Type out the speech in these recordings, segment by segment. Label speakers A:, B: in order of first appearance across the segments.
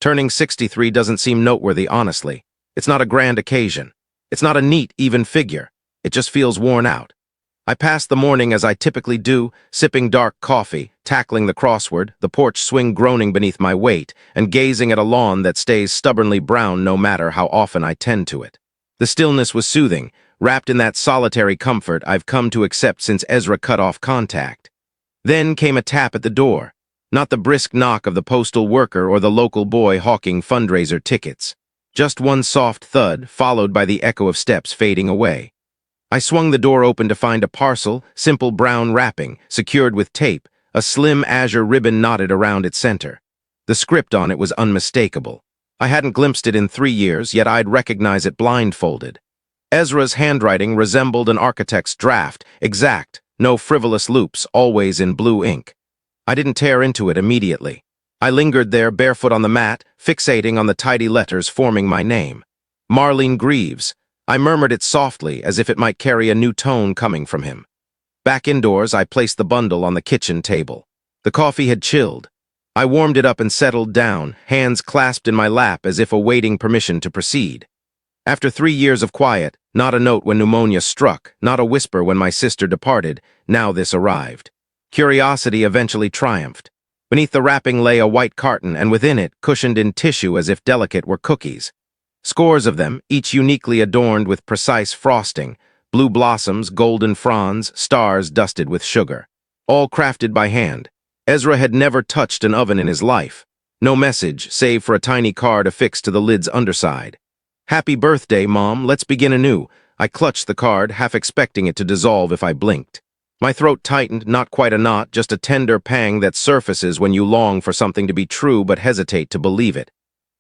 A: Turning 63 doesn't seem noteworthy, honestly. It's not a grand occasion. It's not a neat, even figure. It just feels worn out. I passed the morning as I typically do, sipping dark coffee, tackling the crossword, the porch swing groaning beneath my weight, and gazing at a lawn that stays stubbornly brown no matter how often I tend to it. The stillness was soothing, wrapped in that solitary comfort I've come to accept since Ezra cut off contact. Then came a tap at the door. Not the brisk knock of the postal worker or the local boy hawking fundraiser tickets. Just one soft thud, followed by the echo of steps fading away. I swung the door open to find a parcel, simple brown wrapping, secured with tape, a slim azure ribbon knotted around its center. The script on it was unmistakable. I hadn't glimpsed it in 3 years, yet I'd recognize it blindfolded. Ezra's handwriting resembled an architect's draft, exact, no frivolous loops, always in blue ink. I didn't tear into it immediately. I lingered there barefoot on the mat, fixating on the tidy letters forming my name. Marlene Greaves. I murmured it softly, as if it might carry a new tone coming from him. Back indoors, I placed the bundle on the kitchen table. The coffee had chilled. I warmed it up and settled down, hands clasped in my lap as if awaiting permission to proceed. After 3 years of quiet, not a note when pneumonia struck, not a whisper when my sister departed, now this arrived. Curiosity eventually triumphed. Beneath the wrapping lay a white carton, and within it, cushioned in tissue as if delicate, were cookies. Scores of them, each uniquely adorned with precise frosting, blue blossoms, golden fronds, stars dusted with sugar. All crafted by hand. Ezra had never touched an oven in his life. No message, save for a tiny card affixed to the lid's underside. "Happy birthday, Mom, let's begin anew." I clutched the card, half expecting it to dissolve if I blinked. My throat tightened, not quite a knot, just a tender pang that surfaces when you long for something to be true but hesitate to believe it.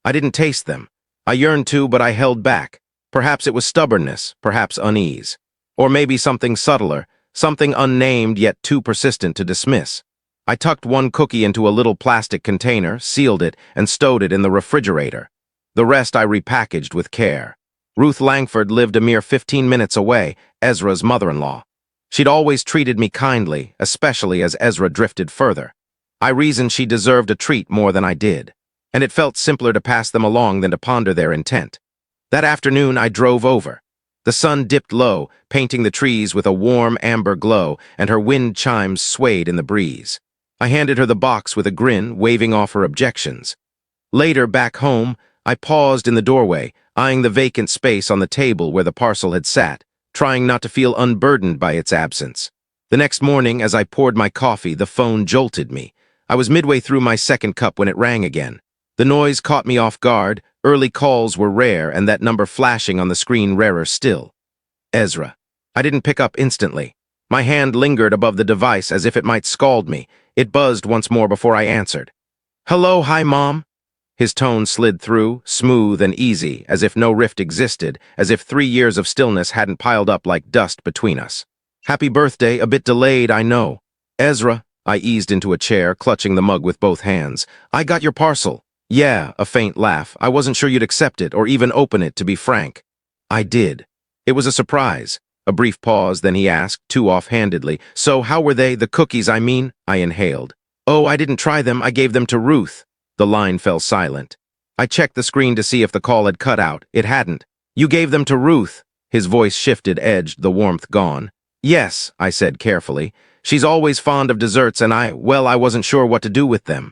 A: I didn't taste them. I yearned to, but I held back. Perhaps it was stubbornness, perhaps unease. Or maybe something subtler, something unnamed yet too persistent to dismiss. I tucked one cookie into a little plastic container, sealed it, and stowed it in the refrigerator. The rest I repackaged with care. Ruth Langford lived a mere 15 minutes away, Ezra's mother-in-law. She'd always treated me kindly, especially as Ezra drifted further. I reasoned she deserved a treat more than I did, and it felt simpler to pass them along than to ponder their intent. That afternoon I drove over. The sun dipped low, painting the trees with a warm amber glow, and her wind chimes swayed in the breeze. I handed her the box with a grin, waving off her objections. Later, back home, I paused in the doorway, eyeing the vacant space on the table where the parcel had sat, trying not to feel unburdened by its absence. The next morning, as I poured my coffee, the phone jolted me. I was midway through my second cup when it rang again. The noise caught me off guard. Early calls were rare, and that number flashing on the screen rarer still. Ezra. I didn't pick up instantly. My hand lingered above the device as if it might scald me. It buzzed once more before I answered. "Hello, hi, Mom." His tone slid through, smooth and easy, as if no rift existed, as if 3 years of stillness hadn't piled up like dust between us. "Happy birthday, a bit delayed, I know." "Ezra," I eased into a chair, clutching the mug with both hands. "I got your parcel." "Yeah," a faint laugh. "I wasn't sure you'd accept it, or even open it, to be frank." "I did." It was a surprise. A brief pause, then he asked, too offhandedly, "So how were they, the cookies, I mean?" I inhaled. "Oh, I didn't try them, I gave them to Ruth." The line fell silent. I checked the screen to see if the call had cut out. It hadn't. "You gave them to Ruth." His voice shifted, edged, the warmth gone. "Yes," I said carefully. "She's always fond of desserts, and I wasn't sure what to do with them."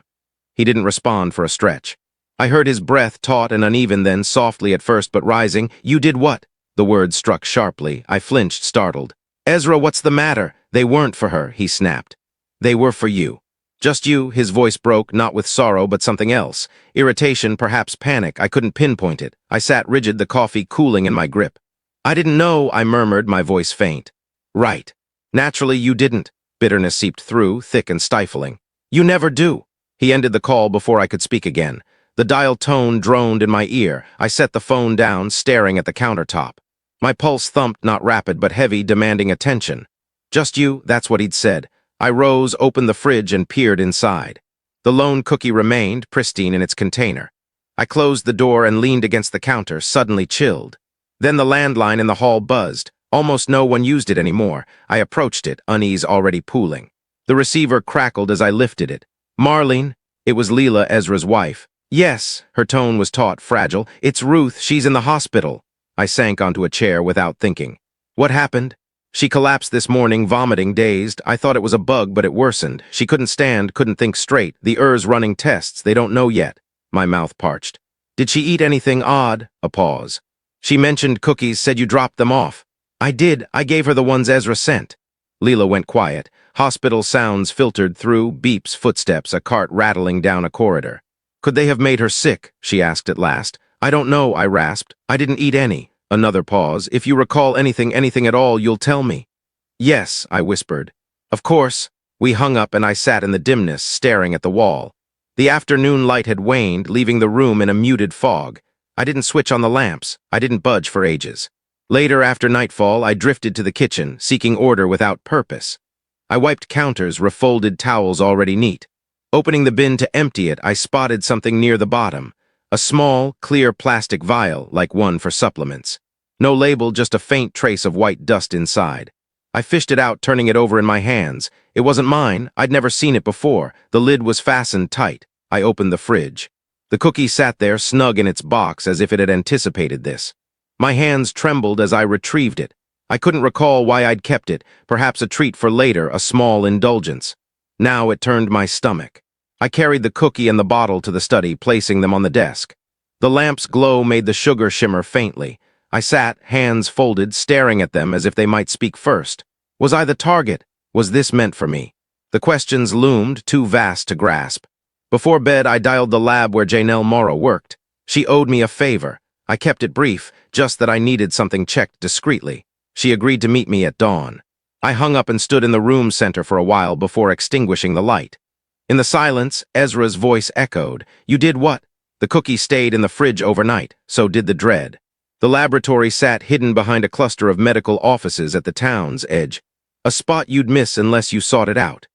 A: He didn't respond for a stretch. I heard his breath, taut and uneven then, softly at first but rising. "You did what?" The word struck sharply. I flinched, startled. "Ezra, what's the matter?" "They weren't for her," he snapped. "They were for you." "Just you?" His voice broke, not with sorrow, but something else. Irritation, perhaps panic. I couldn't pinpoint it. I sat rigid, the coffee cooling in my grip. "I didn't know," I murmured, my voice faint. "Right. Naturally, you didn't." Bitterness seeped through, thick and stifling. "You never do." He ended the call before I could speak again. The dial tone droned in my ear. I set the phone down, staring at the countertop. My pulse thumped, not rapid but heavy, demanding attention. "Just you," that's what he'd said. I rose, opened the fridge, and peered inside. The lone cookie remained, pristine in its container. I closed the door and leaned against the counter, suddenly chilled. Then the landline in the hall buzzed. Almost no one used it anymore. I approached it, unease already pooling. The receiver crackled as I lifted it. "Marlene." It was Leela, Ezra's wife. Yes, her tone was taut, fragile. It's Ruth, she's in the hospital. I sank onto a chair without thinking. What happened? She collapsed this morning, vomiting, dazed. I thought it was a bug, but it worsened. She couldn't stand, couldn't think straight. The ER's running tests, they don't know yet. My mouth parched. Did she eat anything odd? A pause. She mentioned cookies, said you dropped them off. I did, I gave her the ones Ezra sent. Leela went quiet. Hospital sounds filtered through, beeps, footsteps, a cart rattling down a corridor. Could they have made her sick? She asked at last. I don't know, I rasped. I didn't eat any. Another pause. If you recall anything at all, you'll tell me. Yes, I whispered. Of course. We hung up and I sat in the dimness, staring at the wall. The afternoon light had waned, leaving the room in a muted fog. I didn't switch on the lamps. I didn't budge for ages. Later, after nightfall, I drifted to the kitchen, seeking order without purpose. I wiped counters, refolded towels already neat. Opening the bin to empty it, I spotted something near the bottom. A small, clear plastic vial, like one for supplements. No label, just a faint trace of white dust inside. I fished it out, turning it over in my hands. It wasn't mine. I'd never seen it before. The lid was fastened tight. I opened the fridge. The cookie sat there, snug in its box, as if it had anticipated this. My hands trembled as I retrieved it. I couldn't recall why I'd kept it, perhaps a treat for later, a small indulgence. Now it turned my stomach. I carried the cookie and the bottle to the study, placing them on the desk. The lamp's glow made the sugar shimmer faintly. I sat, hands folded, staring at them as if they might speak first. Was I the target? Was this meant for me? The questions loomed, too vast to grasp. Before bed, I dialed the lab where Janelle Morrow worked. She owed me a favor. I kept it brief, just that I needed something checked discreetly. She agreed to meet me at dawn. I hung up and stood in the room center for a while before extinguishing the light. In the silence, Ezra's voice echoed. You did what? The cookie stayed in the fridge overnight, so did the dread. The laboratory sat hidden behind a cluster of medical offices at the town's edge, a spot you'd miss unless you sought it out.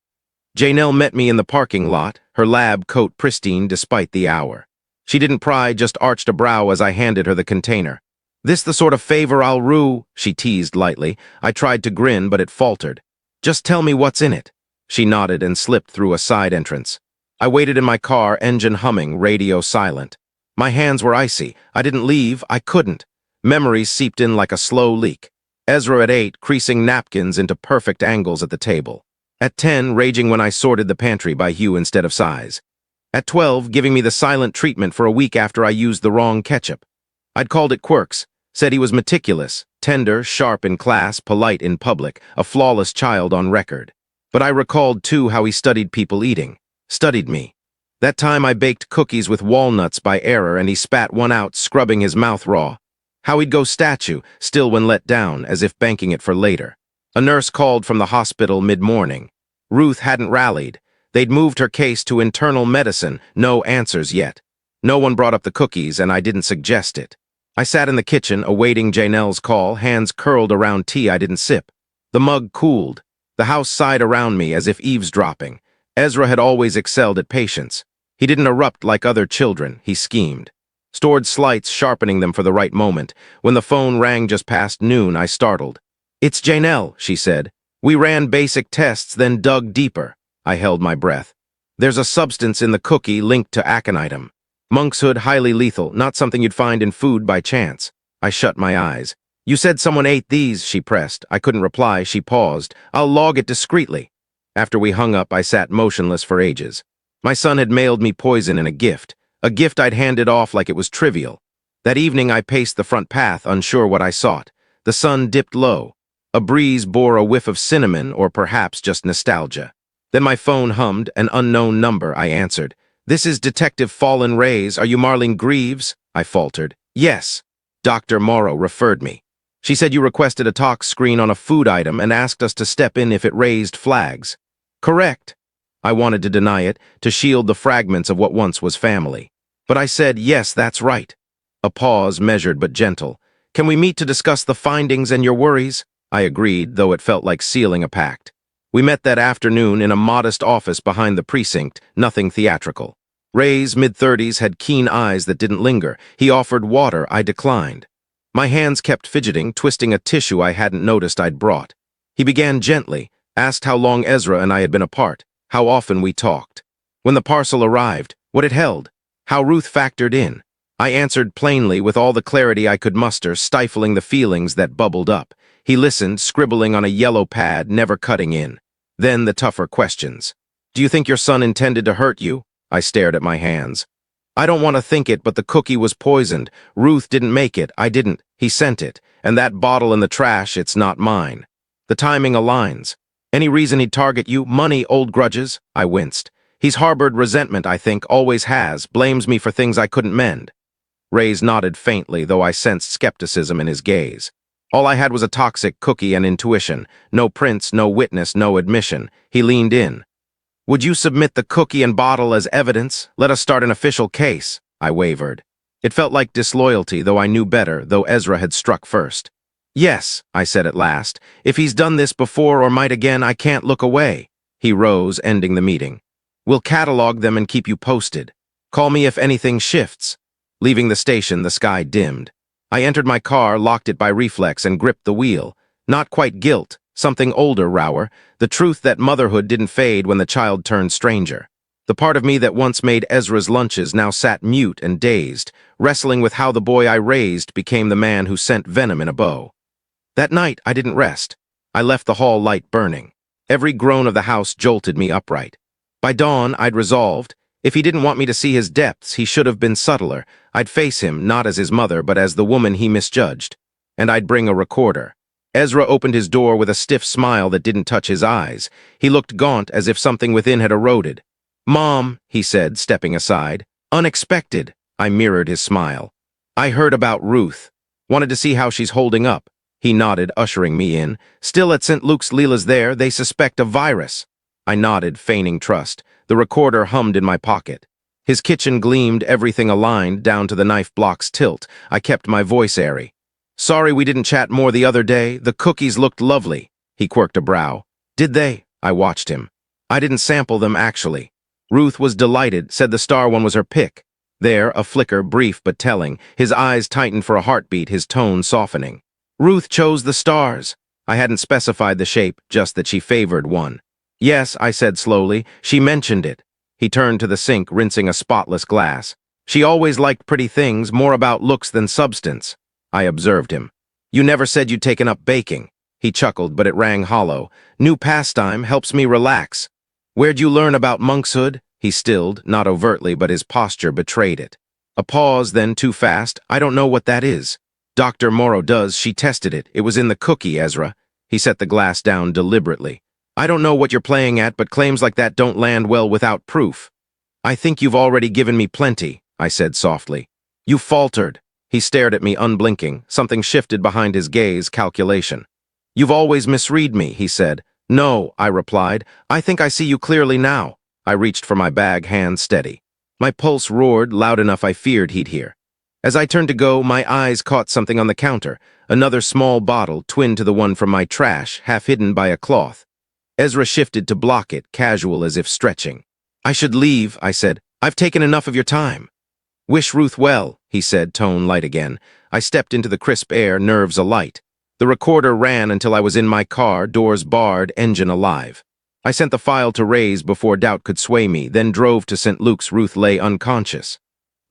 A: Janelle met me in the parking lot, her lab coat pristine despite the hour. She didn't pry, just arched a brow as I handed her the container. This the sort of favor I'll rue, she teased lightly. I tried to grin, but it faltered. Just tell me what's in it. She nodded and slipped through a side entrance. I waited in my car, engine humming, radio silent. My hands were icy. I didn't leave. I couldn't. Memories seeped in like a slow leak. Ezra at 8, creasing napkins into perfect angles at the table. At 10, raging when I sorted the pantry by hue instead of size. At 12, giving me the silent treatment for a week after I used the wrong ketchup. I'd called it quirks, said he was meticulous, tender, sharp in class, polite in public, a flawless child on record. But I recalled, too, how he studied people eating. Studied me. That time I baked cookies with walnuts by error and he spat one out, scrubbing his mouth raw. How he'd go statue, still when let down, as if banking it for later. A nurse called from the hospital mid-morning. Ruth hadn't rallied. They'd moved her case to internal medicine, no answers yet. No one brought up the cookies and I didn't suggest it. I sat in the kitchen, awaiting Janelle's call, hands curled around tea I didn't sip. The mug cooled. The house sighed around me as if eavesdropping. Ezra had always excelled at patience. He didn't erupt like other children, he schemed. Stored slights, sharpening them for the right moment. When the phone rang just past noon, I startled. It's Janelle, she said. We ran basic tests, then dug deeper. I held my breath. There's a substance in the cookie linked to aconitum. Monkshood, highly lethal, not something you'd find in food by chance. I shut my eyes. You said someone ate these, she pressed. I couldn't reply, she paused. I'll log it discreetly. After we hung up, I sat motionless for ages. My son had mailed me poison in a gift I'd handed off like it was trivial. That evening I paced the front path, unsure what I sought. The sun dipped low. A breeze bore a whiff of cinnamon, or perhaps just nostalgia. Then my phone hummed, an unknown number. I answered. This is Detective Fallen Rays. Are you Marlene Greaves? I faltered. Yes. Dr. Morrow referred me. She said you requested a tox screen on a food item and asked us to step in if it raised flags. Correct. I wanted to deny it, to shield the fragments of what once was family. But I said, yes, that's right. A pause, measured but gentle. Can we meet to discuss the findings and your worries? I agreed, though it felt like sealing a pact. We met that afternoon in a modest office behind the precinct, nothing theatrical. Ray's mid-30s had keen eyes that didn't linger. He offered water, I declined. My hands kept fidgeting, twisting a tissue I hadn't noticed I'd brought. He began gently, asked how long Ezra and I had been apart, how often we talked. When the parcel arrived, what it held. How Ruth factored in. I answered plainly with all the clarity I could muster, stifling the feelings that bubbled up. He listened, scribbling on a yellow pad, never cutting in. Then the tougher questions. Do you think your son intended to hurt you? I stared at my hands. I don't want to think it, but the cookie was poisoned. Ruth didn't make it. I didn't. He sent it. And that bottle in the trash, it's not mine. The timing aligns. Any reason he'd target you? Money, old grudges? I winced. He's harbored resentment, I think, always has. Blames me for things I couldn't mend. Ray's nodded faintly, though I sensed skepticism in his gaze. All I had was a toxic cookie and intuition. No prints, no witness, no admission. He leaned in. Would you submit the cookie and bottle as evidence? Let us start an official case. I wavered. It felt like disloyalty, though I knew better, though Ezra had struck first. Yes, I said at last. If he's done this before or might again, I can't look away. He rose, ending the meeting. We'll catalog them and keep you posted. Call me if anything shifts. Leaving the station, the sky dimmed. I entered my car, locked it by reflex, and gripped the wheel. Not quite guilt, something older, Rower, the truth that motherhood didn't fade when the child turned stranger. The part of me that once made Ezra's lunches now sat mute and dazed, wrestling with how the boy I raised became the man who sent venom in a bow. That night, I didn't rest. I left the hall light burning. Every groan of the house jolted me upright. By dawn, I'd resolved, if he didn't want me to see his depths, he should have been subtler. I'd face him, not as his mother, but as the woman he misjudged. And I'd bring a recorder. Ezra opened his door with a stiff smile that didn't touch his eyes. He looked gaunt, as if something within had eroded. Mom, he said, stepping aside. Unexpected. I mirrored his smile. I heard about Ruth. Wanted to see how she's holding up. He nodded, ushering me in. Still at St. Luke's, Leela's there. They suspect a virus. I nodded, feigning trust. The recorder hummed in my pocket. His kitchen gleamed, everything aligned, down to the knife block's tilt. I kept my voice airy. Sorry we didn't chat more the other day. The cookies looked lovely. He quirked a brow. Did they? I watched him. I didn't sample them, actually. Ruth was delighted, said the star one was her pick. There, a flicker, brief but telling. His eyes tightened for a heartbeat, his tone softening. Ruth chose the stars. I hadn't specified the shape, just that she favored one. Yes, I said slowly. She mentioned it. He turned to the sink, rinsing a spotless glass. She always liked pretty things, more about looks than substance. I observed him. You never said you'd taken up baking. He chuckled, but it rang hollow. New pastime helps me relax. Where'd you learn about monkshood? He stilled, not overtly, but his posture betrayed it. A pause, then too fast. I don't know what that is. Dr. Morrow does. She tested it. It was in the cookie, Ezra. He set the glass down deliberately. I don't know what you're playing at, but claims like that don't land well without proof. I think you've already given me plenty, I said softly. You faltered. He stared at me unblinking. Something shifted behind his gaze, calculation. You've always misread me, he said. No, I replied. I think I see you clearly now. I reached for my bag, hand steady. My pulse roared, loud enough I feared he'd hear. As I turned to go, my eyes caught something on the counter, another small bottle, twin to the one from my trash, half hidden by a cloth. Ezra shifted to block it, casual as if stretching. I should leave, I said. I've taken enough of your time. Wish Ruth well, he said, tone light again. I stepped into the crisp air, nerves alight. The recorder ran until I was in my car, doors barred, engine alive. I sent the file to Ray's before doubt could sway me, then drove to St. Luke's. Ruth lay unconscious.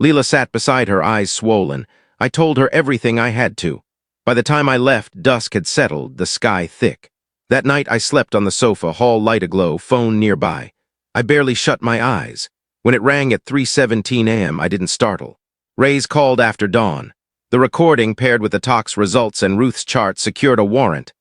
A: Leela sat beside her, eyes swollen. I told her everything I had to. By the time I left, dusk had settled, the sky thick. That night I slept on the sofa, hall light aglow, phone nearby. I barely shut my eyes. When it rang at 3:17 a.m., I didn't startle. Ray's called after dawn. The recording, paired with the tox results and Ruth's chart, secured a warrant.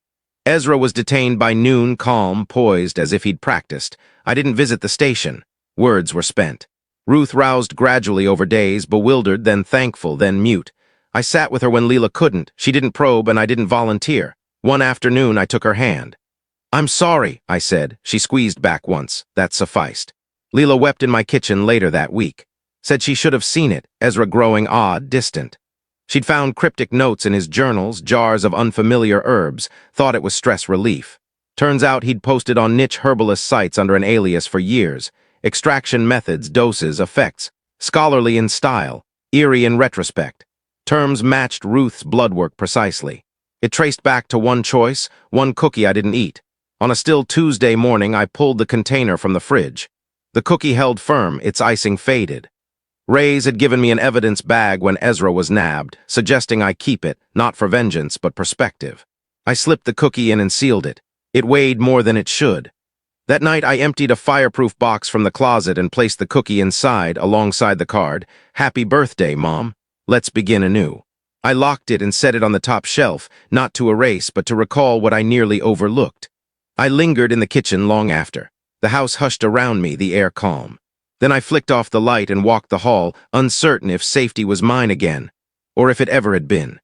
A: Ezra was detained by noon, calm, poised, as if he'd practiced. I didn't visit the station. Words were spent. Ruth roused gradually over days, bewildered, then thankful, then mute. I sat with her when Leela couldn't. She didn't probe, and I didn't volunteer. One afternoon, I took her hand. I'm sorry, I said. She squeezed back once. That sufficed. Leela wept in my kitchen later that week. Said she should have seen it, Ezra growing odd, distant. She'd found cryptic notes in his journals, jars of unfamiliar herbs, thought it was stress relief. Turns out he'd posted on niche herbalist sites under an alias for years. Extraction methods, doses, effects. Scholarly in style, eerie in retrospect. Terms matched Ruth's bloodwork precisely. It traced back to one choice, one cookie I didn't eat. On a still Tuesday morning, I pulled the container from the fridge. The cookie held firm, its icing faded. Ray's had given me an evidence bag when Ezra was nabbed, suggesting I keep it, not for vengeance, but perspective. I slipped the cookie in and sealed it. It weighed more than it should. That night, I emptied a fireproof box from the closet and placed the cookie inside, alongside the card, "Happy birthday, Mom. Let's begin anew." I locked it and set it on the top shelf, not to erase, but to recall what I nearly overlooked. I lingered in the kitchen long after. The house hushed around me, the air calm. Then I flicked off the light and walked the hall, uncertain if safety was mine again, or if it ever had been.